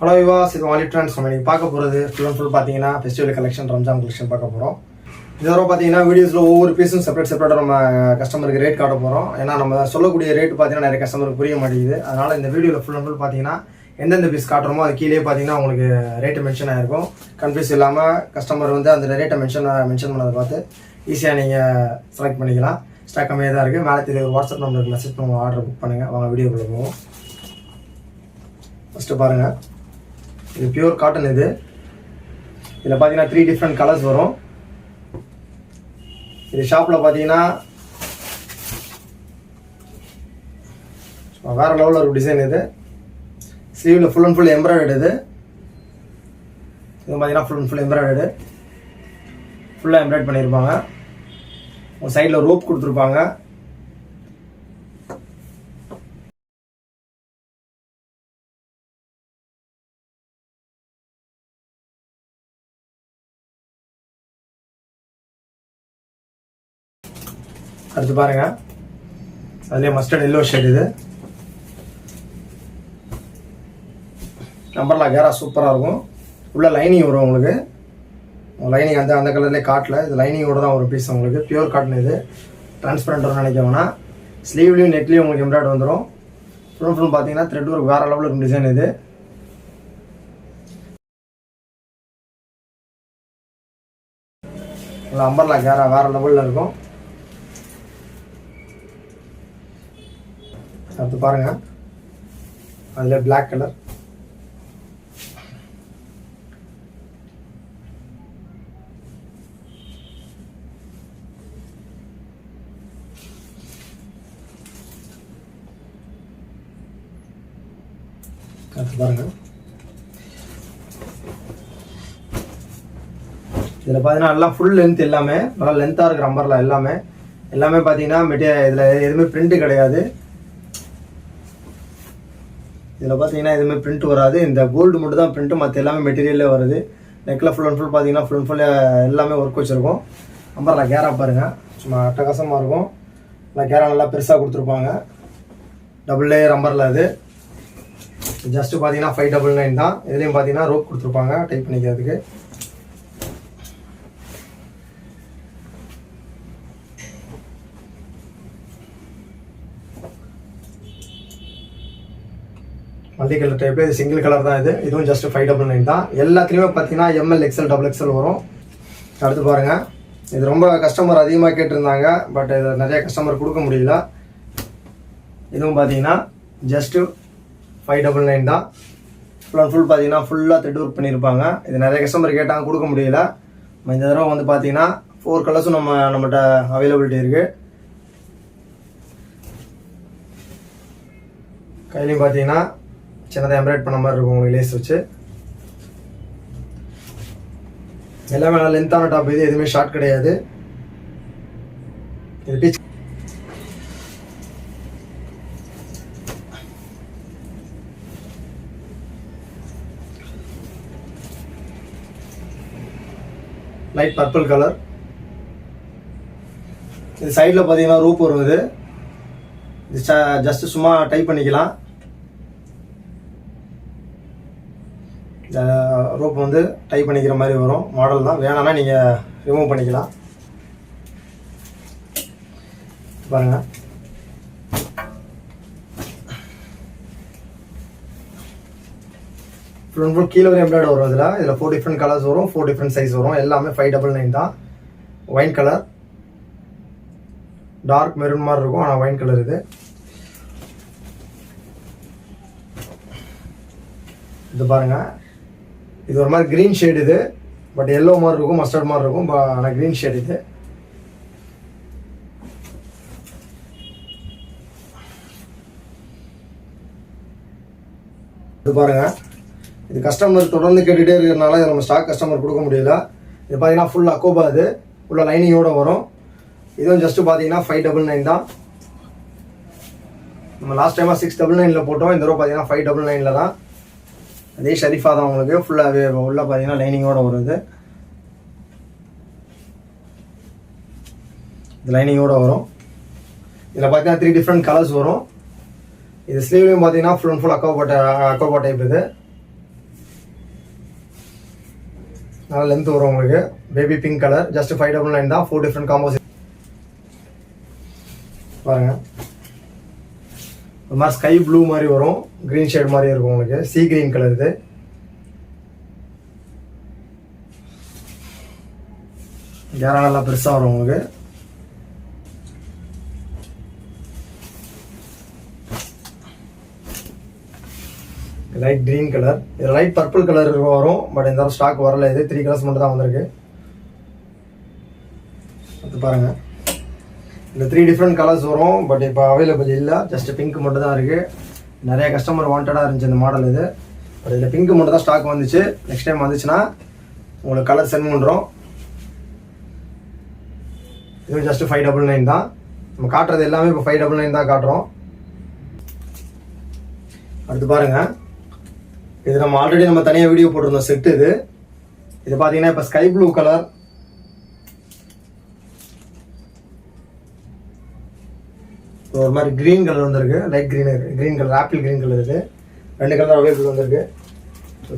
Hello விவாஸ், இது Vaali trends. நம்ம இன்றைக்கி பார்க்க போகிறது ஃபுல் பார்த்தீங்கன்னா ஃபெஸ்டிவல் கலெக்ஷன், ரம்ஜான் கலெக்ஷன் பார்க்க போகிறோம். இந்த தடவை பார்த்தீங்கன்னா வீடியோஸில் ஒவ்வொரு பீஸும் செப்பரேட்டாக நம்ம கஸ்டமருக்கு ரேட் காட்ட போகிறோம். ஏன்னா நம்ம சொல்லக்கூடிய ரேட் பார்த்தீங்கன்னா நிறைய கஸ்டமருக்கு புரிய மாட்டேங்குது. அதனால் இந்த வீடியோவில் ஃபுல் பார்த்தீங்கன்னா எந்தெந்த பீஸ் காட்டுறோமோ அது கீழே பார்த்தீங்கன்னா உங்களுக்கு ரேட்டு மென்ஷன் ஆகிருக்கும். கன்ஃபியூஸ் இல்லாமல் கஸ்டமர் வந்து அந்த ரேட்டை மென்ஷன் பண்ணதை பார்த்து ஈஸியாக நீங்கள் செலக்ட் பண்ணிக்கலாம். ஸ்டாக் கம்மியாக தான் இருக்குது. மேலே தெரிய ஒரு வாட்ஸ்அப் நம்பருக்கு மெசேஜ் பண்ணி ஆர்டர் புக் பண்ணுங்கள். வாங்க வீடியோக்குள்ளே போவோம். ஃபஸ்ட்டு பாருங்கள், இது பியூர் காட்டன். இதில் பார்த்தீங்கன்னா 3 டிஃப்ரெண்ட் கலர்ஸ் வரும். இது ஷாப்பில் பார்த்தீங்கன்னா வேறு லெவலில் ஒரு டிசைன். இது ஸ்லீவில் ஃபுல் எம்ப்ராய்டர்டு. இது பார்த்தீங்கன்னா ஃபுல் எம்ப்ராய்டர்டு, ஃபுல்லாக எம்ப்ராய்ட் பண்ணியிருப்பாங்க. ஒரு சைடில் ரோப் கொடுத்துருப்பாங்க. அடுத்து பாருங்க, அதுலேயே மஸ்டர்ட் எல்லோ ஷேட். இது நம்பர்ல கேரா சூப்பராக இருக்கும். உள்ள லைனிங் வரும் உங்களுக்கு. லைனிங் அந்த கலர்லேயே காட்டில் இது லைனிங்கோட தான் ஒரு பீஸ் உங்களுக்கு. Pure cotton. இது டிரான்ஸ்பரண்ட் வரும்னு நினைக்க வேணாம். ஸ்லீவ்லையும் நெக்லேயும் உங்களுக்கு எம்ப்ராய்டரி வந்துடும். ஃபுல் பார்த்தீங்கன்னா த்ரெட் ஒர்க் வேறு லெவலில் இருக்கும் டிசைன். இது அம்பர்லா கேரா வேறு லெவலில் இருக்கும். அடுத்து பாருங்க, அதில் பிளாக் கலர். அடுத்து பாருங்க, இதில் பார்த்தீங்கன்னா எல்லாம் ஃபுல் லென்த். எல்லாமே நல்லா லென்த்தாக இருக்கிற அம்பர்லா எல்லாமே பார்த்தீங்கன்னா இதில் எதுவுமே பிரிண்ட் கிடையாது. இதில் பார்த்தீங்கன்னா எதுவுமே பிரிண்ட் வராது. இந்த கோல்டு மட்டும் தான் பிரிண்ட்டு, மற்ற எல்லாமே மெட்டீரியல்லே வருது. நெக்கில் ஃபுல் பார்த்தீங்கன்னா ஃபுல் எல்லாமே ஒர்க் வச்சுருக்கோம். அம்பர்லா கேரா பாருங்கள், சும்மா அட்டகாசமாக இருக்கும். நல்லா கேரா நல்லா பெருசாக கொடுத்துருப்பாங்க. Double layer umbrella. இது ஜஸ்ட்டு பார்த்தீங்கன்னா 599 தான். இதுலேயும் பார்த்தீங்கன்னா ரோப் கொடுத்துருப்பாங்க டைப் பண்ணிக்கிறதுக்கு. மல்டி கலர் டைப்பில் இது சிங்கிள் கலர் தான். இதுவும் ஜஸ்ட் 599 தான். எல்லாத்துலேயுமே பார்த்தீங்கன்னா ML, XL, XXL வரும். அடுத்து பாருங்கள், இது ரொம்ப கஸ்டமர் அதிகமாக கேட்டிருந்தாங்க. பட் இது நிறைய கஸ்டமர் கொடுக்க முடியல. இதுவும் பார்த்தீங்கன்னா ஜஸ்ட்டு 599 தான். ஃபுல் பார்த்தீங்கன்னா ஃபுல்லாக த்ரெட் ஒர்க் பண்ணியிருப்பாங்க. இது நிறைய கஸ்டமர் கேட்டாங்க, கொடுக்க முடியல. இந்த தடவை வந்து பார்த்தீங்கன்னா 4 கலர்ஸும் நம்மகிட்ட அவைலபிலிட்டி இருக்குது. கையிலையும் பார்த்தீங்கன்னா சின்னதாக எம்ப்ராய்ட் பண்ண மாதிரி இருக்கும் உங்களுக்கு லேஸ் வச்சு. எல்லாமே நல்லா லென்த்தான டாப். இது எதுவுமே ஷார்ட் கிடையாது. இது பீச் லைட் பர்பிள் கலர். இது சைடில் பார்த்தீங்கன்னா ரூப் வரும். இது ஜஸ்ட் சும்மா டைப் பண்ணிக்கலாம். ரோப் வந்து டைப் பண்ணிக்கிற மாதிரி வரும். மாடல் தான், வேணாம்னா நீங்கள் ரிமூவ் பண்ணிக்கலாம். பாருங்க, ஃபுல் கீழே ஒரு எம்ப்ராய்டரி வரும். இதில் 4 டிஃப்ரெண்ட் கலர்ஸ் வரும், 4 டிஃப்ரெண்ட் சைஸ் வரும். எல்லாமே 599 தான். ஒயின் கலர், டார்க் மெரூன் மாதிரி இருக்கும், ஆனால் ஒயின் கலர். இது பாருங்க, இது ஒரு மாதிரி க்ரீன் ஷேட். இது பட் எல்லோ மாதிரி இருக்கும், மஸ்டர்ட் மாதிரி இருக்கும், ஆனால் க்ரீன் ஷேட். இது பாருங்க, இது கஸ்டமர் தொடர்ந்து கேட்டுகிட்டே இருக்கிறதுனால இதை நம்ம ஸ்டாக் கஸ்டமர் கொடுக்க முடியல. இது பார்த்தீங்கன்னா ஃபுல் அக்கோபா. இது உள்ள லைனிங்கோடு வரும். இதுவும் ஜஸ்ட்டு பார்த்தீங்கன்னா 599 தான். நம்ம லாஸ்ட் டைமாக 699 போட்டோம். இந்த தடவை பார்த்தீங்கன்னா 599 தான். அதே ஷரீஃபா தான் உங்களுக்கு. ஃபுல்லாகவே உள்ள பார்த்தீங்கன்னா லைனிங்கோடு வருது. இது லைனிங்கோடு வரும். இதில் பார்த்தீங்கன்னா 3 டிஃப்ரெண்ட் கலர்ஸ் வரும். இது ஸ்லீவ்லையும் பார்த்தீங்கன்னா ஃபுல் அக்கோபா டைப். இது நல்லா லென்த் வரும் உங்களுக்கு. பேபி பிங்க் கலர், ஜஸ்ட் 599 தான். 4 டிஃப்ரெண்ட் காம்போஸ் பாருங்க. ஒரு மாதிரி ஸ்கை ப்ளூ மாதிரி வரும், கிரீன் ஷேட் மாதிரி இருக்கும் உங்களுக்கு. சீ கிரீன் கலர் இது. கேரா நல்லா பெருசாக வரும் உங்களுக்கு. லைட் கிரீன் கலர், இது லைட் பர்பிள் கலர் வரும். பட் இந்த ஸ்டாக் வரல, இது 3 கலர்ஸ் மட்டும் தான் வந்திருக்கு. அது பாருங்க, இந்த 3 டிஃப்ரெண்ட் கலர்ஸ் வரும். பட் இப்போ அவைலபிள் இல்லை, ஜஸ்ட் பிங்க் மட்டும் தான் இருக்குது. நிறைய கஸ்டமர் வாண்டடாக இருந்துச்சு இந்த மாடல் இது. பட் இதில் பிங்க் மட்டும் தான் ஸ்டாக் வந்துச்சு. நெக்ஸ்ட் டைம் வந்துச்சுன்னா உங்களுக்கு கலர் சென்ட் பண்ணுறோம். இது ஜஸ்ட் 599 தான். நம்ம காட்டுறது எல்லாமே இப்போ 599 தான் காட்டுறோம். அடுத்து பாருங்க, இது நம்ம ஆல்ரெடி நம்ம தனியாக வீடியோ போட்டிருந்தோம் செட்டு. இது பார்த்தீங்கன்னா இப்போ ஸ்கை ப்ளூ கலர், ஒரு மாதிரி கிரீன் கலர் வந்திருக்கு. Light green colour, apple green colour. இது 2 கலர் அவைலபிள் வந்திருக்கு.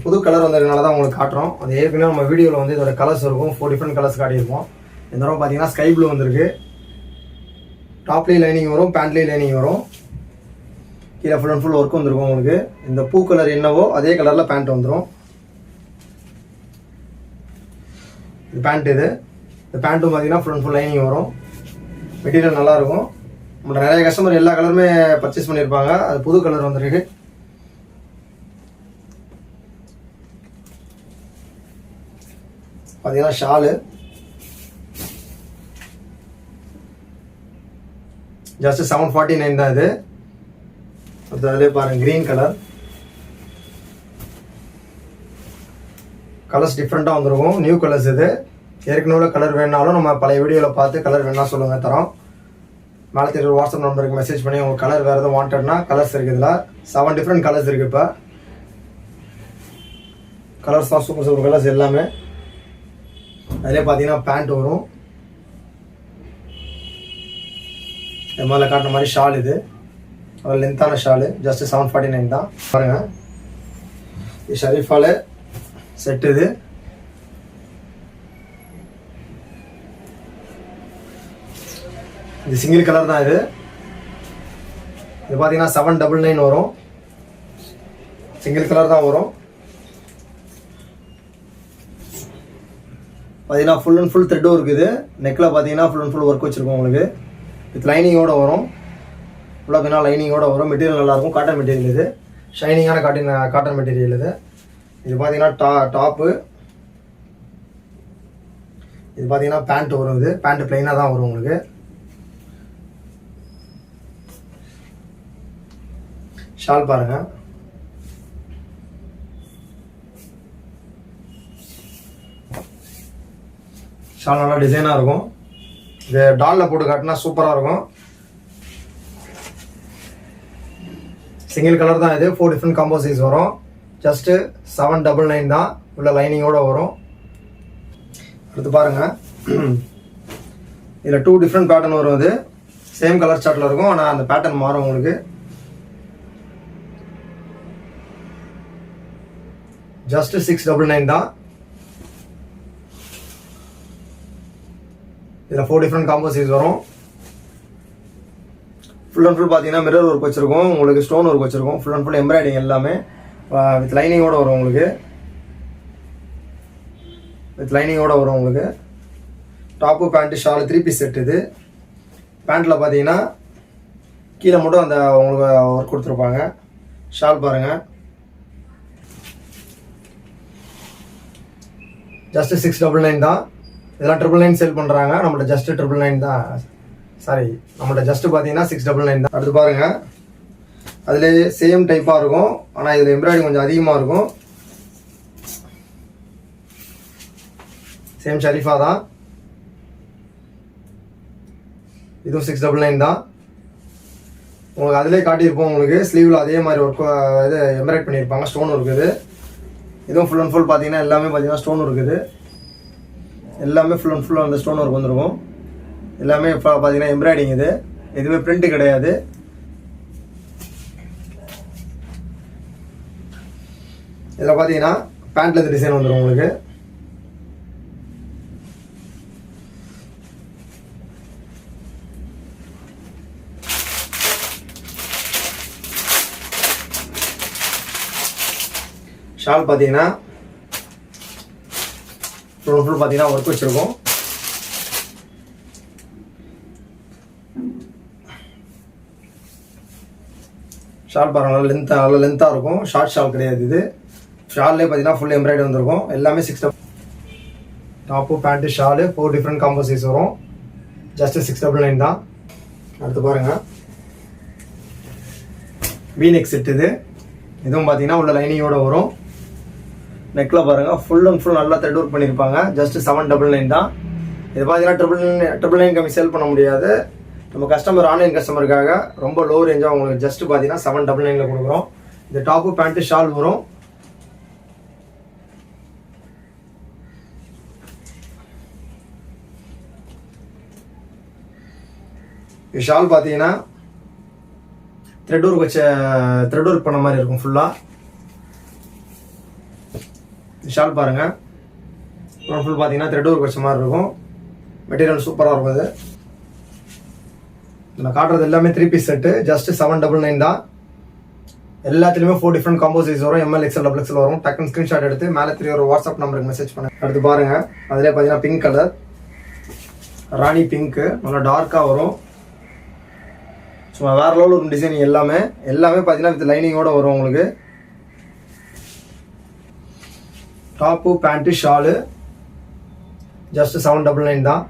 புது கலர் வந்ததுனால தான் உங்களுக்கு காட்டுறோம். அது ஏற்கனவே நம்ம வீடியோவில் வந்து இதோட கலர்ஸ் இருக்கும். 4 டிஃப்ரெண்ட் கலர்ஸ் காட்டியிருப்போம். இந்த தடவை பார்த்தீங்கன்னா ஸ்கை ப்ளூ வந்திருக்கு. டாப்லேயும் லைனிங் வரும், பேண்ட்லேயும் லைனிங் வரும். கீழே ஃபுல் அண்ட் ஃபுல் ஒர்க் வந்துருக்கும் உங்களுக்கு. இந்த பூ கலர் என்னவோ அதே கலரில் பேண்ட் வந்துடும். இது பேண்ட். இது இந்த பேண்ட்டும் பார்த்தீங்கன்னா ஃபுல் அண்ட் ஃபுல் லைனிங் வரும். மெட்டீரியல் நல்லாயிருக்கும். நம்மளோட நிறைய கஸ்டமர் எல்லா கலருமே பர்ச்சேஸ் பண்ணியிருப்பாங்க. அது புது கலர் வந்துருக்கு. பார்த்தீங்கன்னா ஷாலு ஜஸ்ட் 749 தான் இது. அதிலே பாருங்க, கிரீன் கலர். கலர்ஸ் டிஃப்ரெண்ட்டாக வந்துருக்கும், நியூ கலர்ஸ் இது. ஏற்கனவே கலர் வேணாலும் நம்ம பழைய வீடியோவில் பார்த்து கலர் வேணா சொல்லுங்கள், தரோம். மேலே தெரியுற வாட்ஸ்அப் நம்பருக்கு மெசேஜ் பண்ணி உங்களுக்கு கலர் வேறு எதுவும் வாண்டட்னா கலர்ஸ் இருக்குது. இதில் 7 டிஃப்ரெண்ட் கலர்ஸ் இருக்குது. இப்போ கலர்ஸ் தான் சூப்பர் கலர்ஸ் எல்லாமே. அதிலே பார்த்தீங்கன்னா பேண்ட் வரும். இது மேலே காட்டுற மாதிரி ஷால். இது ஒரு லென்த்தான ஷாலு, ஜஸ்ட் 749 தான். பாருங்க, இது ஷரீஃபால செட். இது இது சிங்கிள் கலர் தான். இது பார்த்தீங்கன்னா 799 வரும். சிங்கிள் கலர் தான் வரும். பார்த்தீங்கன்னா ஃபுல் அண்ட் ஃபுல் த்ரெட்டும் இருக்குது. நெக்கில் பார்த்தீங்கன்னா ஃபுல் அண்ட் ஃபுல் ஒர்க் வச்சுருக்கோம் உங்களுக்கு. வித் லைனிங்கோடு வரும். ஃபுல்லாக பார்த்தீங்கன்னா லைனிங்கோடு வரும். மெட்டீரியல் நல்லாயிருக்கும். Cotton material. இது ஷைனிங்கான காட்டன் மெட்டீரியல். இது பார்த்தீங்கன்னா டாப்பு. இது பார்த்தீங்கன்னா பேண்ட் வரும். இது பேண்ட் பிளைனாக தான் வரும் உங்களுக்கு. ஷால் பாருங்க, ஷால் நல்லா டிசைனாக இருக்கும். இது டாலில் போட்டு காட்டினா சூப்பராக இருக்கும். சிங்கிள் கலர் தான். இது 4 டிஃப்ரெண்ட் காம்போ சைஸ் வரும். ஜஸ்ட்டு 799 தான். உள்ள லைனிங்கோடு வரும். அடுத்து பாருங்கள், இதில் 2 டிஃப்ரெண்ட் பேட்டர்ன் வரும். இது சேம் கலர் சார்ட்டில் இருக்கும், ஆனால் அந்த பேட்டர்ன் மாறும் உங்களுக்கு. ஜஸ்ட் 699 தான். இதில் 4 டிஃப்ரெண்ட் காம்போ சைஸ் வரும். ஃபுல் அண்ட் ஃபுல் பார்த்தீங்கன்னா மிரர் ஒர்க் வச்சுருக்கோம் உங்களுக்கு. ஸ்டோன் ஒர்க் வச்சுருக்கோம். ஃபுல் அண்ட் ஃபுல் எம்ப்ராய்டிங் எல்லாமே வித் லைனிங்கோடு வரும் உங்களுக்கு. Top pant shawl 3 piece set. இது பேண்ட்டில் பார்த்தீங்கன்னா கீழே மட்டும் அந்த உங்களுக்கு ஒர்க் கொடுத்துருப்பாங்க. ஷால் பாருங்கள், ஜஸ்ட் 699 தான். இதெல்லாம் 999 சேல் பண்ணுறாங்க. நம்மள்ட்ட ஜஸ்ட் 999 தான். சாரி, நம்மள்ட்ட ஜஸ்ட் பார்த்தீங்கன்னா 699 தான். அடுத்து பாருங்கள், அதில் சேம் டைப்பாக இருக்கும். ஆனால் இதில் எம்ப்ராய்டிங் கொஞ்சம் அதிகமாக இருக்கும். சேம் ஷரீஃபா தான். இதுவும் 699 தான். உங்களுக்கு அதிலே காட்டியிருப்போம். உங்களுக்கு ஸ்லீவில் அதே மாதிரி ஒர்க் இது எம்ப்ராய்ட் பண்ணியிருப்பாங்க. ஸ்டோன் இருக்குது. இதுவும் ஃபுல் அண்ட் ஃபுல் பார்த்தீங்கன்னா எல்லாமே பார்த்தீங்கன்னா ஸ்டோன் இருக்குது. எல்லாமே ஃபுல் அண்ட் ஃபுல்லாக அந்த ஸ்டோன் ஒர்க் வந்துருக்கும். எல்லாமே இப்போ பார்த்தீங்கன்னா எம்ப்ராய்டிங். இது எதுவுமே பிரிண்ட் கிடையாது. இதில் பார்த்தீங்கன்னா பேண்ட்டில் இந்த டிசைன் வந்துடும் உங்களுக்கு. ஷால் பார்த்தீங்கன்னா ஃபுல் பார்த்தீங்கன்னா ஒர்க் வச்சுருக்கோம். ஷால் பாருங்க நல்லா லென்த்தாக இருக்கும். ஷார்ட் ஷால் கிடையாது இது. ஷால்லே பார்த்தீங்கன்னா ஃபுல் எம்ப்ராய்டரி வந்திருக்கும். எல்லாமே 6 top pant Shalu 4 different combo size வரும். ஜஸ்ட் 699 தான். அடுத்து பாருங்கள் வீநெக் செட் இது. இதுவும் பார்த்தீங்கன்னா உள்ள லைனிங்கோட வரும். நெக்கில் பாருங்கள் ஃபுல் அண்ட் ஃபுல் நல்லா த்ரெட் ஒர்க் பண்ணியிருப்பாங்க. ஜஸ்ட் 799 தான். இது பார்த்தீங்கன்னா ட்ரிபிள் நைன் கம்மி சேல் பண்ண முடியாது. நம்ம கஸ்டமர் ஆன்லைன் கஸ்டமருக்காக ரொம்ப லோ ரேஞ்சாக உங்களுக்கு ஜஸ்ட் பார்த்தீங்கன்னா 799 கொடுக்குறோம். இந்த டாப்பு பேண்ட்டு ஷால் வரும். ஷால் பார்த்தீங்கன்னா த்ரெட் ஒர்க் பண்ண மாதிரி இருக்கும் ஃபுல்லாக. ஷால் பாருங்கள் ஃபுல் பார்த்தீங்கன்னா த்ரெட் ஒர்க் வச்ச மாதிரி இருக்கும். மெட்டீரியல் சூப்பராக இருக்கும். இது நான் காட்டுறது எல்லாமே 3 பீஸ் செட்டு. ஜஸ்ட் 799 தான். எல்லாத்துலேயுமே 4 டிஃப்ரெண்ட் காம்போ சைஸ் வரும். ML XL XL வரும். டக்குன்னு ஸ்க்ரீன்ஷாட் எடுத்து மேலே 3 ஒரு வாட்ஸ்அப் நம்பருக்கு மெசேஜ் பண்ணுங்க. அடுத்து பாருங்கள் அதிலே பார்த்தீங்கன்னா பிங்க் கலர் ராணி பிங்க்கு நல்லா டார்க்காக வரும். சும்மா வேறு லெவலில் ஒரு டிசைன். எல்லாமே பார்த்தீங்கன்னா வித் லைனிங்கோட வரும் உங்களுக்கு. டாப்பு பேண்ட்டு ஷாலு ஜஸ்ட் 799 தான்.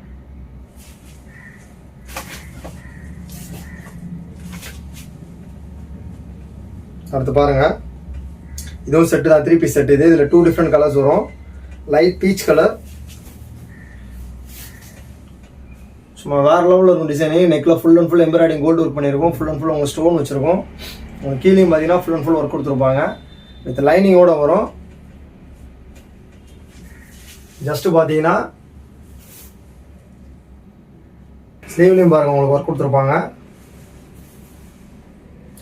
அடுத்து பாருங்க இதுவும் செட்டு தான். 3 பீஸ் செட் இது. இதில் 2 டிஃப்ரெண்ட் கலர்ஸ் வரும். லைட் பீச் கலர் சும்மா வேறு லெவலில் இருக்கும் டிசைனு. நெக்கில் full and full embroidering gold work பண்ணியிருக்கும். ஃபுல் அண்ட் ஃபுல் உங்களுக்கு ஸ்டோன் வச்சுருக்கோம். உங்களுக்கு கீழேயும் பார்த்தீங்கன்னா ஃபுல் அண்ட் ஃபுல் ஒர்க் கொடுத்துருப்பாங்க. வித் லைனிங்கோட வரும். ஜஸ்ட் பார்த்தீங்கன்னா ஸ்லீவ்லையும் பாருங்கள் உங்களுக்கு ஒர்க் கொடுத்துருப்பாங்க.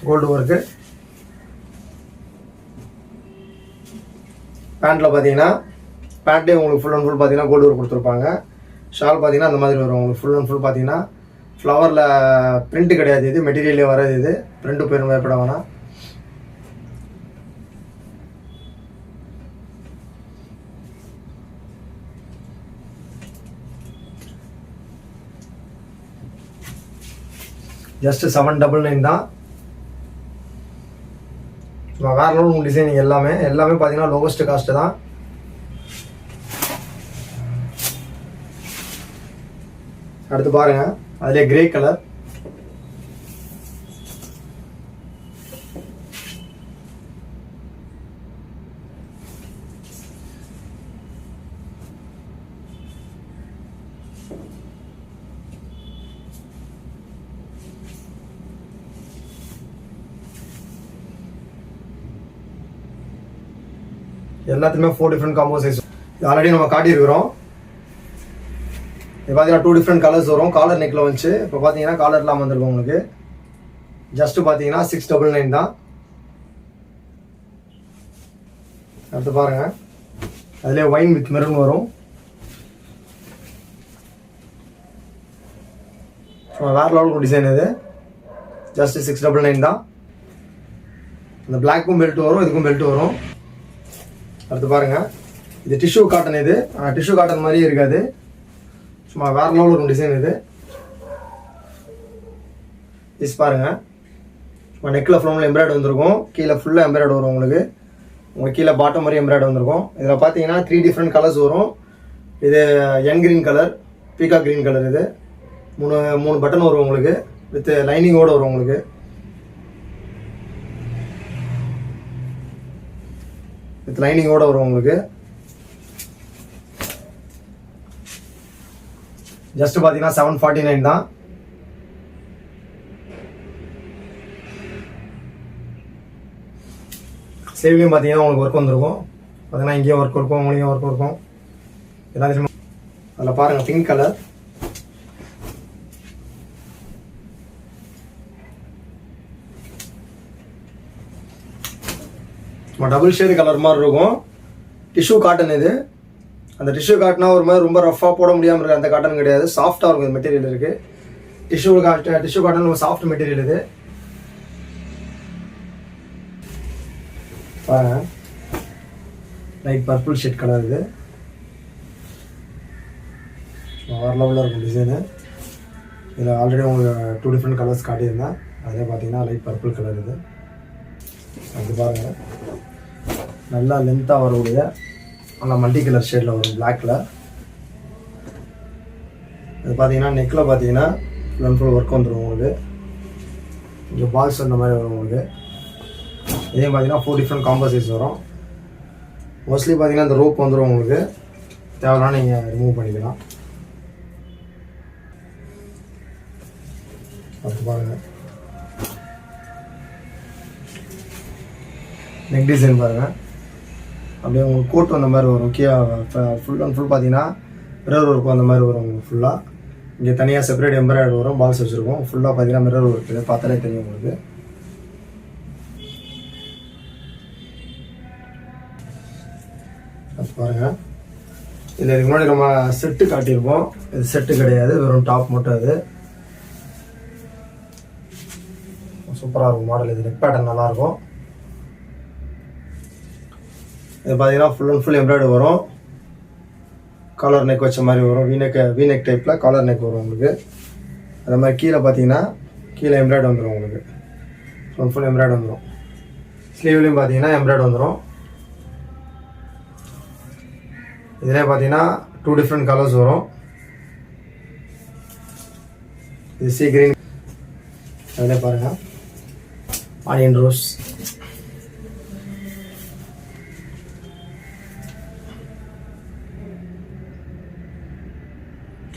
Gold work. பேண்ட்டில் பார்த்தீங்கன்னா பேண்ட்லேயும் உங்களுக்கு ஃபுல் அண்ட் ஃபுல் பார்த்தீங்கன்னா கோல்டு ஒர்க் கொடுத்துருப்பாங்க. ஷால் பார்த்தீங்கன்னா அந்த மாதிரி வரும் உங்களுக்கு. ஃபுல் அண்ட் ஃபுல் பார்த்தீங்கன்னா ஃப்ளவரில் பிரிண்ட் கிடையாது. இது மெட்டீரியலே வராது. இது பிரிண்ட்டு போயிடும், பயப்பட வேணாம். ஜஸ்ட் 799 தான். வேறு லெவல் டிசைனிங். எல்லாமே பார்த்தீங்கன்னா லோவஸ்ட் காஸ்ட்டு தான். அடுத்து பாருங்க அதிலே கிரே கலர் எல்லாத்துக்குமே 4 டிஃப்ரெண்ட் காம்போ சைஸ். ஆல்ரெடி நம்ம காட்டியிருக்கிறோம். இது பார்த்தீங்கன்னா 2 டிஃப்ரெண்ட் கலர்ஸ் வரும். காலர் நெக்கில் வந்துச்சு. இப்போ பார்த்தீங்கன்னா காலர் இல்லாமல் வந்திருக்கும் உங்களுக்கு. ஜஸ்ட் பார்த்தீங்கன்னா 699 தான். அடுத்து பாருங்க அதிலே ஒயின் வித் மெரூன் வரும். வேறு லெவலுக்கு டிசைன் இது. ஜஸ்ட் 699 தான். இந்த பிளாக்கும் பெல்ட் வரும், இதுக்கும் பெல்ட் வரும். அடுத்து பாருங்க இது டிஷ்யூ காட்டன். இது டிஷ்யூ காட்டன் மாதிரியே இருக்காது. சும்மா வேறு லெவலில் இருக்கும் டிசைன் இது. பாருங்க நெக்கில் ஃபுல்லாக எம்ப்ராய்டு வந்திருக்கும். கீழே ஃபுல்லாக எம்ப்ராய்டு வரும் உங்களுக்கு. கீழே பாட்டம் மாதிரி எம்ப்ராய்டு வந்திருக்கும். இதில் பார்த்தீங்கன்னா 3 டிஃப்ரெண்ட் கலர்ஸ் வரும். இது யங் கிரீன் கலர், பீகா கிரீன் கலர். இது 3 பட்டன் வரும் உங்களுக்கு. வித் லைனிங்கோடு வரும் உங்களுக்கு. வித் லைனிங்கோடு வரும் உங்களுக்கு. ஜஸ்ட் பார்த்தீங்கன்னா 749 தான். ஸ்லீவ்லையும் பார்த்தீங்கன்னா உங்களுக்கு ஒர்க் வந்துருக்கும். பார்த்தீங்கன்னா இங்கேயும் ஒர்க் இருக்கும், உங்களையும் ஒர்க் இருக்கும். எல்லாத்தையும் அதில் பாருங்கள் pink colour. Double shade colour மாதிரி இருக்கும். டிஷ்யூ காட்டன் இது. அந்த டிஷ்யூ காட்டினா ஒரு மாதிரி ரொம்ப ரஃபாக போட முடியாமல் இருக்குது. அந்த காட்டன் கிடையாது. சாஃப்டாக இருக்கும். இது மெட்டீரியல் இருக்குது. டிஷ்யூ காட்டன் ரொம்ப சாஃப்ட் மெட்டீரியல் இது. பாருங்க லைட் பர்பிள் ஷேட் கலர் இது. வேறு லெவலில் இருக்கும் டிசைனு. இதில் ஆல்ரெடி உங்களுக்கு 2 டிஃப்ரெண்ட் கலர்ஸ் காட்டியிருந்தேன். அதே பார்த்தீங்கன்னா லைட் பர்பிள் கலர் இது. அது பாருங்கள், நல்லா லென்த்தாக வரக்கூடிய நல்லா மல்டி கலர் ஷேடில் வரும் பிளாக்கில். இது பார்த்தீங்கன்னா நெக்கில் பார்த்தீங்கன்னா ஃபுல் அண்ட் ஃபுல் ஒர்க் வந்துடும் உங்களுக்கு. இங்கே பால்ஸ் அந்த மாதிரி வரும் உங்களுக்கு. இதே பார்த்தீங்கன்னா 4 டிஃப்ரெண்ட் காம்போ சைஸ் வரும். மோஸ்ட்லி பார்த்தீங்கன்னா இந்த ரோப் வந்துடும் உங்களுக்கு. தேவையான நீங்கள் ரிமூவ் பண்ணிக்கலாம். அது பாருங்கள், நெக் டிசைன் பாருங்கள். அப்படியே உங்களுக்கு கோட் வந்த மாதிரி வரும். ஃபுல் அண்ட் ஃபுல் பார்த்தீங்கன்னா மிரர் ஒர்க் அந்த மாதிரி வரும் உங்களுக்கு. ஃபுல்லாக இங்கே தனியாக செப்பரேட் எம்ப்ராய்டரி வரும். பால்ஸ் வச்சுருக்கோம். ஃபுல்லாக பார்த்தீங்கன்னா மிரர் ஒர்க் இது பார்த்தாலே தெரியும் உங்களுக்கு. அது பாருங்கள், இதில் இதுக்கு முன்னாடி நம்ம செட்டு காட்டியிருப்போம். இது செட்டு கிடையாது, வெறும் டாப் மட்டும். அது சூப்பராக இருக்கும் மாடல். இது நெக் பேட்டர்ன் நல்லாயிருக்கும். இது பார்த்தீங்கன்னா ஃபுல் அண்ட் ஃபுல் எம்ப்ராய்டரி வரும். காலர் நெக் வச்ச மாதிரி வரும். வீநெக் டைப்பில் காலர் நெக் வரும் உங்களுக்கு. அதே மாதிரி கீழே பார்த்தீங்கன்னா கீழே எம்ப்ராய்டரி வந்துடும் உங்களுக்கு. ஃபுல் அண்ட் ஃபுல் எம்ப்ராய்டரி வந்துடும். ஸ்லீவ்லேயும் பார்த்தீங்கன்னா எம்ப்ராய்டரி வந்துடும். இதிலே பார்த்தீங்கன்னா 2 டிஃப்ரெண்ட் கலர்ஸ் வரும். இது சீ கிரீன். அதிலே பாருங்கள் ஆனியன் ரோஸ்.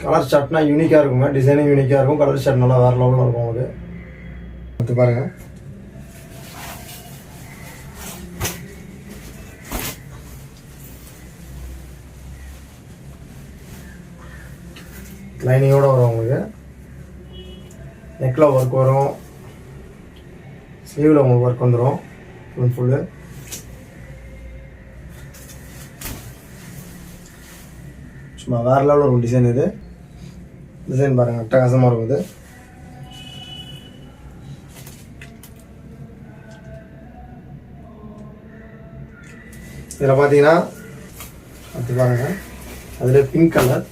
கலர் ஷர்ட்னா யூனிக்காக இருக்குங்க. டிசைனும் யூனிக்காக இருக்கும். கலர் ஷர்ட் நல்லா வேறு லெவலில் இருக்கும் உங்களுக்கு. பார்த்து பாருங்கள். லைனிங்கோடு வரும் உங்களுக்கு. நெக்கில் ஒர்க் வரும். ஸ்லீவில் உங்களுக்கு ஒர்க் வந்துடும் ஃபுல் அண்ட் ஃபுல்லு. சும்மா வேறு லெவலில் இருக்கும் டிசைன். இது டிசைன் பாருங்கள், அட்டகாசமாக இருக்கும். இது இதில் பார்த்தீங்கன்னா அது பாருங்கள், அதில் பிங்க் கலர்.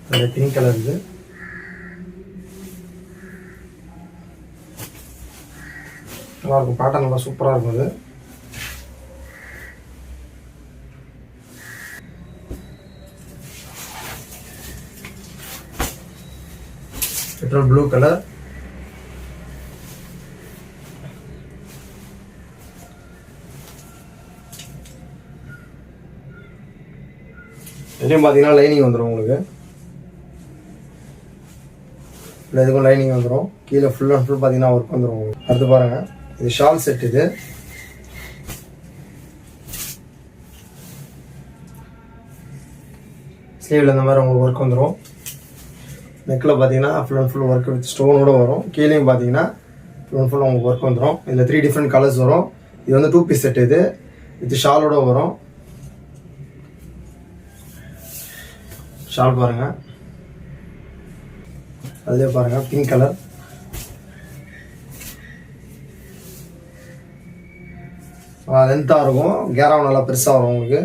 அதில் பிங்க் கலர். இது நல்லாயிருக்கும். பேட்டர்ன் நல்லா சூப்பராக இருக்கும். இது பெட்ரோல் ப்ளூ கலர். இதுலேயும் பார்த்தீங்கன்னா லைனிங் வந்துடும் உங்களுக்கு. இல்லை இதுக்கும் லைனிங் வந்துடும். கீழே ஃபுல் அண்ட் ஃபுல் பார்த்தீங்கன்னா ஒர்க் வந்துடும் உங்களுக்கு. அடுத்து பாருங்கள், இது ஷால் செட். இது ஸ்லீவில் இந்த மாதிரி உங்களுக்கு ஒர்க் வந்துடும். நெக்கில் பார்த்தீங்கன்னா full and full work with ஸ்டோனோடு வரும். கீழேயும் பார்த்தீங்கன்னா ஃபுல் அண்ட் ஃபுல் உங்களுக்கு ஒர்க் வந்துடும். இதில் 3 டிஃப்ரெண்ட் கலர்ஸ் வரும். இது வந்து 2 பீஸ் செட். இது வித் ஷாலோட வரும். ஷால் பாருங்கள், அதிலே பாருங்கள் பிங்க் கலர். லென்த்தாக இருக்கும். கேராவும் நல்லா பெருசாக வரும் உங்களுக்கு.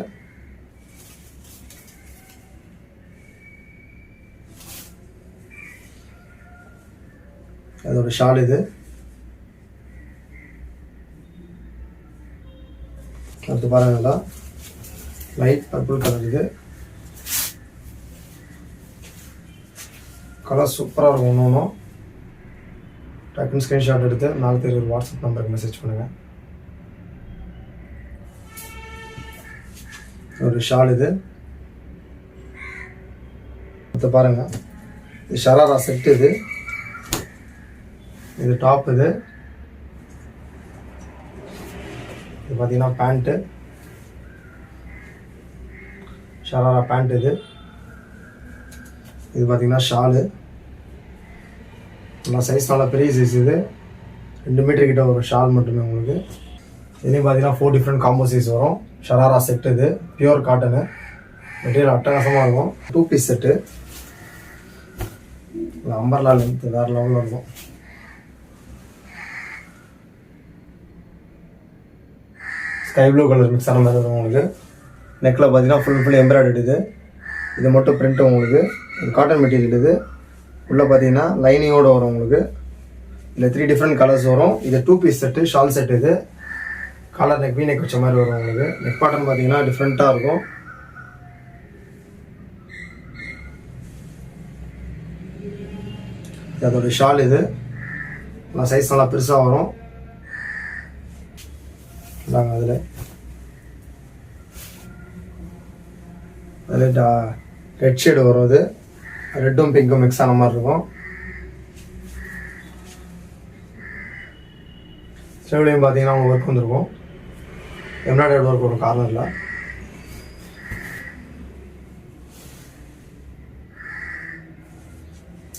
அதோட ஷால். இது அடுத்து பாருங்க, நல்லா லைட் பர்பிள் கலர். இது கலர் சூப்பராக இருக்கும். ஒன்றும் டக்குன்னு ஸ்க்ரீன்ஷாட் எடுத்து 4 பேர் வாட்ஸ்அப் நம்பருக்கு மெசேஜ் பண்ணுங்கள். ஒரு ஷால். இது அடுத்து பாருங்கள், இது ஷராரா செட். இது டாப். இது பார்த்தீங்கன்னா பேண்ட்டு, ஷராரா பேண்ட். இது பார்த்தீங்கன்னா ஷாலு. நல்லா சைஸ், நல்லா பெரிய சைஸ். இது 2 மீட்டர் கிட்ட ஒரு ஷால் மட்டுமே உங்களுக்கு. இதுலேயும் பார்த்தீங்கன்னா 4 டிஃப்ரெண்ட் காம்போ சைஸ் வரும். ஷராரா செட். இது பியூர் காட்டனு. மெட்டீரியல் அட்டகாசமாக இருக்கும். 2 பீஸ் செட்டு. அம்பர்லா லென்த் வேறு லெவலில் இருக்கும். ஸ்கை ப்ளூ கலர் மிக்ஸ் ஆன மாதிரி வரும் உங்களுக்கு. நெக்கில் பார்த்தீங்கன்னா ஃபுல் எம்ப்ராய்டரி இது மட்டும் பிரிண்ட்டு உங்களுக்கு. இது காட்டன் மெட்டீரியல். இது உள்ளே பார்த்தீங்கன்னா லைனிங்கோடு வரும் உங்களுக்கு. இதில் 3 டிஃப்ரெண்ட் கலர்ஸ் வரும். இது 2 பீஸ் செட்டு, ஷால் செட். இது காலர் நெக், நெக் வச்ச மாதிரி வரும் உங்களுக்கு. நெக் பாட்டன் பார்த்தீங்கன்னா டிஃப்ரெண்ட்டாக இருக்கும். அதோட ஷால். இது சைஸ் நல்லா பெருசாக வரும். அதில் ரெட் ஷேடு வரும். இது ரெட்டும் பிங்க்கும் மிக்ஸ் ஆன மாதிரி இருக்கும். ஸ்லீவ்லையும் பார்த்தீங்கன்னா அவங்க ஒர்க் வந்துருக்கும். எம்ப்ராய்டரி ஒர்க் வரும் கார்னரில்.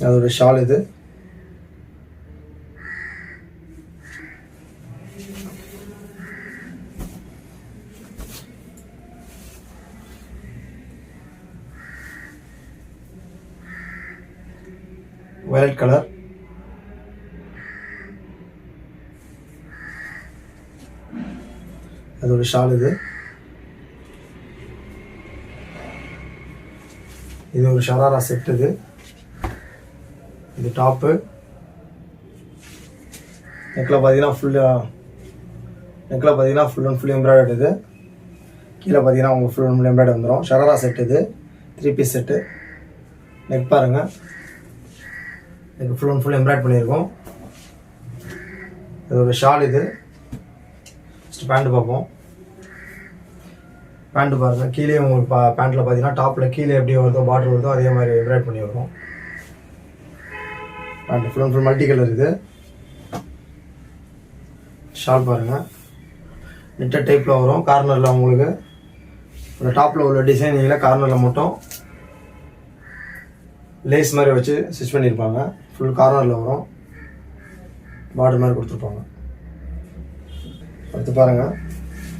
அதோட ஷால். இது வயலட் கலர். அதோட ஷால். இது ஒரு ஷராரா செட். இது டாப்பு. நெக்கில் பார்த்தீங்கன்னா ஃபுல் அண்ட் ஃபுல் எம்ப்ராய்டரி. இது கீழே பார்த்தீங்கன்னா உங்களுக்கு ஃபுல் அண்ட் ஃபுல் எம்ப்ராய்டரி வந்துடும். ஷராரா செட். இது 3 பீஸ் செட்டு. நெக் பாருங்கள், neck full and full embroidery பண்ணியிருக்கோம். இதோட ஷால். இது ஃபஸ்ட்டு பேண்ட்டு பார்ப்போம். பேண்ட்டு பாருங்கள். கீழே உங்களுக்கு பேண்ட்டில் பார்த்தீங்கன்னா டாப்பில் கீழே எப்படி வருதோ பார்டர் வருதோ அதே மாதிரி எம்ப்ராய்டரி பண்ணி வரும். Pant full and full multi colour. இது ஷால் பாருங்கள், நெட்டட் டைப்பில் வரும். கார்னரில் உங்களுக்கு அந்த டாப்பில் உள்ள டிசைனிங்கில் கார்னரில் மட்டும் லேஸ் மாதிரி வச்சு ஸ்டிச் பண்ணியிருப்பாங்க. ஃபுல் கார்னரில் வரும். பார்டர் மாதிரி கொடுத்துருப்பாங்க. அடுத்து பாருங்கள்,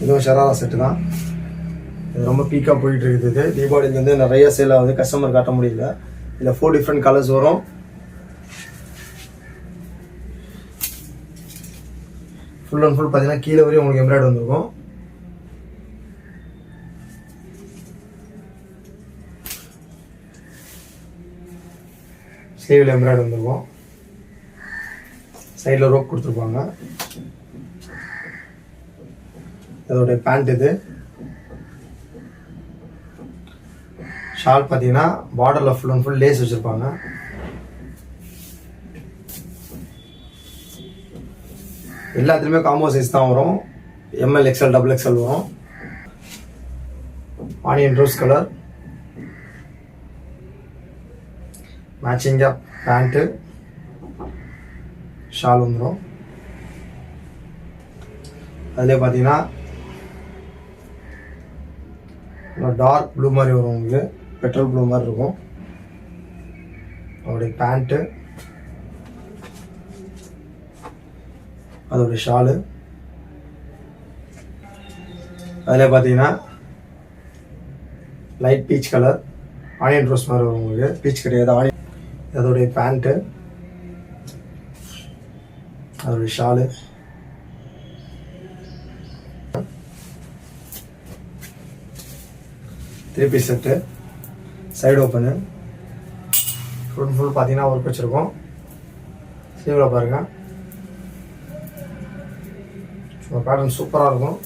இதுவும் ஷராரா செட்டு தான். இது ரொம்ப பீக்காக போயிட்டு இருக்குது. இது தீபாவளிக்கு வந்து நிறைய சேல் ஆகுது, கஸ்டமர் காட்ட முடியல. இதில் 4 டிஃப்ரெண்ட் கலர்ஸ் வரும். ஃபுல் அண்ட் ஃபுல் பார்த்தீங்கன்னா கீழே வரையும் உங்களுக்கு எம்ப்ராய்டரி வந்துருக்கும். ஸ்லீவில் எம்ப்ராய்டரி வந்துருக்கும். சைடில் ரோப் கொடுத்துருப்பாங்க. அதோடைய பேண்ட். இது ஷால் பார்த்தீங்கன்னா பார்டரில் ஃபுல் அண்ட் ஃபுல் லேஸ் வச்சுருப்பாங்க. எல்லாத்துலேயுமே காம்போ சைஸ் தான் வரும். ML, XL, XXL வரும். ஆனியன் ரோஸ் கலர் மேட்சிங்காக பேண்ட்டு ஷால் வந்துடும். அதிலே பார்த்தீங்கன்னா டார்க் ப்ளூ மாதிரி வரும் உங்களுக்கு. பெட்ரோல் ப்ளூ மாதிரி இருக்கும். அவருடைய பேண்ட்டு, அதோடைய ஷாலு. அதில் பார்த்தீங்கன்னா light peach colour, onion rose மாதிரி வரும் உங்களுக்கு. பீச் கிடையாது, ஆனியன். அதோடைய பேண்ட்டு, அதோடைய shawl. Three piece set, side open, full full பார்த்தீங்கன்னா ஒர்க் வச்சுருக்கோம். ஸ்லீவில் பாருங்கள், பேட்டர்ன் சூப்பராக இருக்கும்.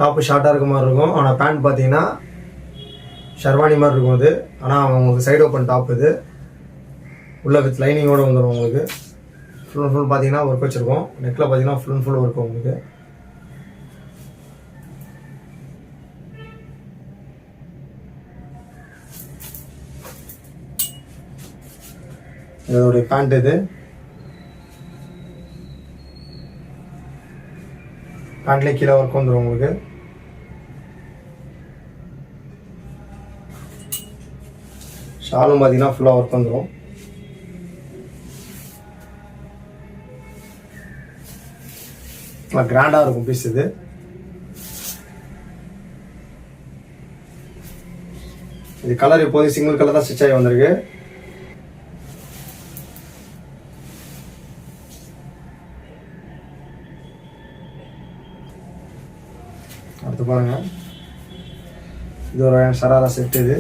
டாப்பு ஷார்ட்டாக இருக்க மாதிரி இருக்கும். ஆனால் பேண்ட் பார்த்தீங்கன்னா ஷர்வானி மாதிரி இருக்கும் அது. ஆனால் உங்களுக்கு சைடு ஓப்பன் டாப். இது உள்ள வித் லைனிங்கோடு வந்துடும் உங்களுக்கு. ஃபுல் அண்ட் ஃபுல் பார்த்தீங்கன்னா ஒர்க் வச்சுருக்கோம். நெக்கில் பார்த்தீங்கன்னா ஃபுல் அண்ட் ஃபுல் ஒர்க் உங்களுக்கு. இதோடைய பேண்ட். இது பேண்ட்லேயே கீழே ஒர்க் வந்துடும் உங்களுக்கு. ஷாலும் பார்த்தீங்கன்னா ஃபுல்லாக ஒர்க் வந்துடும். நல்லா கிராண்டாக இருக்கும் பீஸ் இது. இது கலர் இப்போதைக்கு சிங்கிள் கலர் தான் ஸ்டிச் ஆகி வந்திருக்கு. அடுத்து பாருங்க, இது ஒரு சராரா செட். இது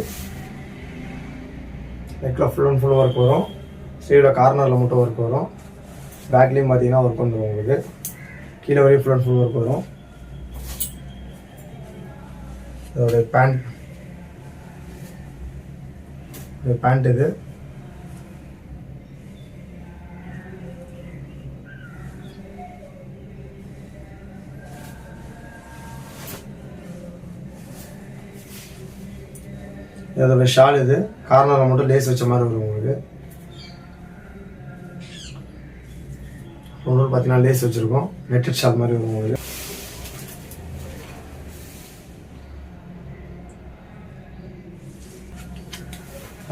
நெக்கில் ஃபுல் அண்ட் ஃபுல் ஒர்க் வரும். ஸ்லீவில் கார்னரில் மட்டும் ஒர்க் வரும். பேக்லேயும் பார்த்தீங்கன்னா ஒர்க் வந்துடும் உங்களுக்கு. கீழே வரையும் ஃபுல் அண்ட் ஃபுல் ஒர்க் வரும். இதோடைய பேண்ட் இது. இதோட ஷால் இது. கார்னரில் மட்டும் லேஸ் வச்ச மாதிரி வரும் உங்களுக்கு. பார்த்தீங்கன்னா லேஸ் வச்சிருக்கோம். நெட்டட் ஷால் மாதிரி வரும் உங்களுக்கு.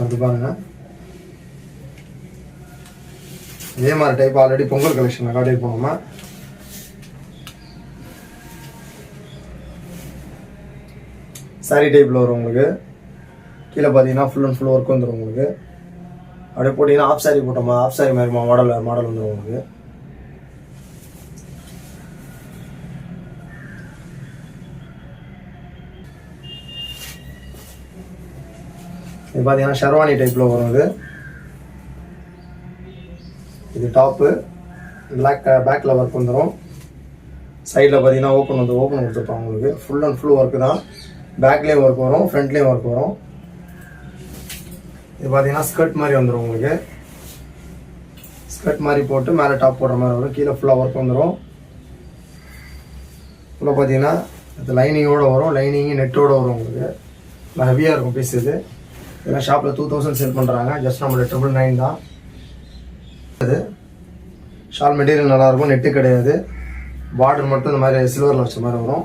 அது பாருங்க, இதே மாதிரி டைப் ஆல்ரெடி பொங்கல் கலெக்ஷன் காட்டிட்டு போனோமா. சாரி டைப்பில் வரும் உங்களுக்கு. கீழே பார்த்தீங்கன்னா ஃபுல் அண்ட் ஃபுல் ஒர்க் வந்துடும் உங்களுக்கு. அப்படியே போட்டிங்கன்னா ஆஃப் சாரி போட்டோமா, ஆஃப் சாரி மாதிரி மாடல் வந்துடும் உங்களுக்கு. இது பார்த்தீங்கன்னா ஷெர்வானி டைப்பில் வரும். இது டாப்பு பிளாக் பேக்கில் ஒர்க் வந்துடும். சைடில் பார்த்தீங்கன்னா ஓப்பன் கொடுத்துருப்பாங்க உங்களுக்கு. ஃபுல் அண்ட் ஃபுல் ஒர்க்கு தான். பேக்லேயும் ஒர்க் வரும், ஃப்ரண்ட்லேயும் ஒர்க் வரும். இது பார்த்தீங்கன்னா ஸ்கர்ட் மாதிரி வந்துடும் உங்களுக்கு. ஸ்கர்ட் மாதிரி போட்டு மேலே டாப் போடுற மாதிரி வரும். கீழே ஃபுல்லாக ஒர்க் வந்துடும். ஃபுல்லாக பார்த்தீங்கன்னா இது லைனிங்கோடு வரும். லைனிங்கு நெட்டோடு வரும் உங்களுக்கு. நல்லா ஹெவியாக இருக்கும் பீஸ் இது. இதெல்லாம் ஷாப்பில் 2000 சேல் பண்ணுறாங்க. ஜஸ்ட் நம்மளோட 999 தான். அது ஷால் மெட்டீரியல் நல்லாயிருக்கும். நெட்டு கிடையாது. பார்டர் மட்டும் இந்த மாதிரி சில்வரில் வச்ச மாதிரி வரும்.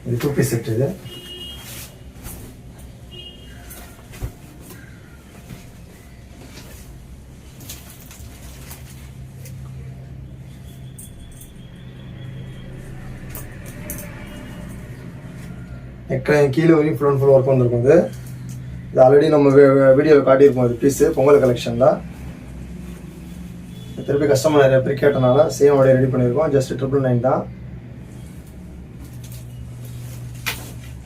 இது 2 பீஸ் செட். இது கீழே வரையும் ஃபுல் அண்ட் ஃபுல் ஒர்க் வந்துருக்கும். இது ஆல்ரெடி நம்ம வீடியோவில் காட்டியிருக்கோம். இது பீஸு பொங்கல் கலெக்ஷனில். திருப்பி கஸ்டமர் நிறைய பேர் கேட்டனால சேம் அப்படியே ரெடி பண்ணியிருக்கோம். ஜஸ்ட் 999 தான்.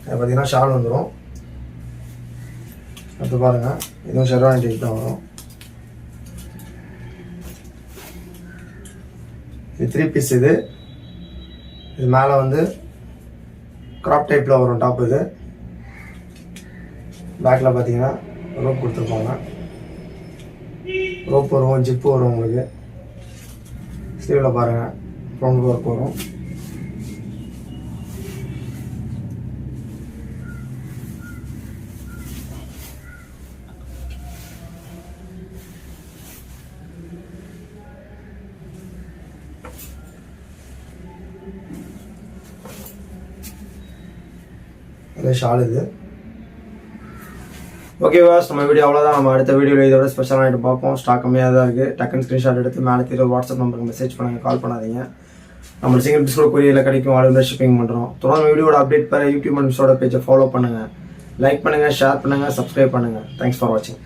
பார்த்தீங்கன்னா ஷால் வந்துடும். அடுத்து பாருங்கள், இதுவும் ஷெர்வானி டைப் தான் வரும். இது 3 பீஸ். இது மேலே வந்து கிராப் டைப்பில் வரும் டாப். இது பேக்கில் பார்த்தீங்கன்னா ரோப் கொடுத்துருப்பாங்க. ரோப் வரும், ஜிப்பு வரும் உங்களுக்கு. ஸ்லீவில் பாருங்கள் ரவுண்ட் ஒர்க் வரும். ஷால் இது. ஓகே வாஸ், நம்ம வீடியோ அவ்வளோதான். நம்ம அடுத்த வீடியோவில் இதோட ஸ்பெஷல் ஆகிட்டு பார்ப்போம். ஸ்டாக் கம்மியாக தான் இருக்குது. டக்குன்னு ஸ்க்ரீன்ஷாட் எடுத்து மேலே தெரியும் வாட்ஸ்அப் நம்பருக்கு மெசேஜ் பண்ணுங்கள், கால் பண்ணாதீங்க. நம்ம சிங்கிள் டிஸ்கவுண்ட் கொரியரில் கிடைக்கும். ஆல் இந்தியா ஷிப்பிங் பண்ணுறோம். தொடர்ந்து வீடியோட அப்டேட் பெற யூடியூப் மற்றும் பேஜை ஃபாலோ பண்ணுங்கள், லைக் பண்ணுங்கள், ஷேர் பண்ணுங்கள், சப்ஸ்கிரைப் பண்ணுங்கள். தேங்க்ஸ் ஃபார் வாட்சிங்.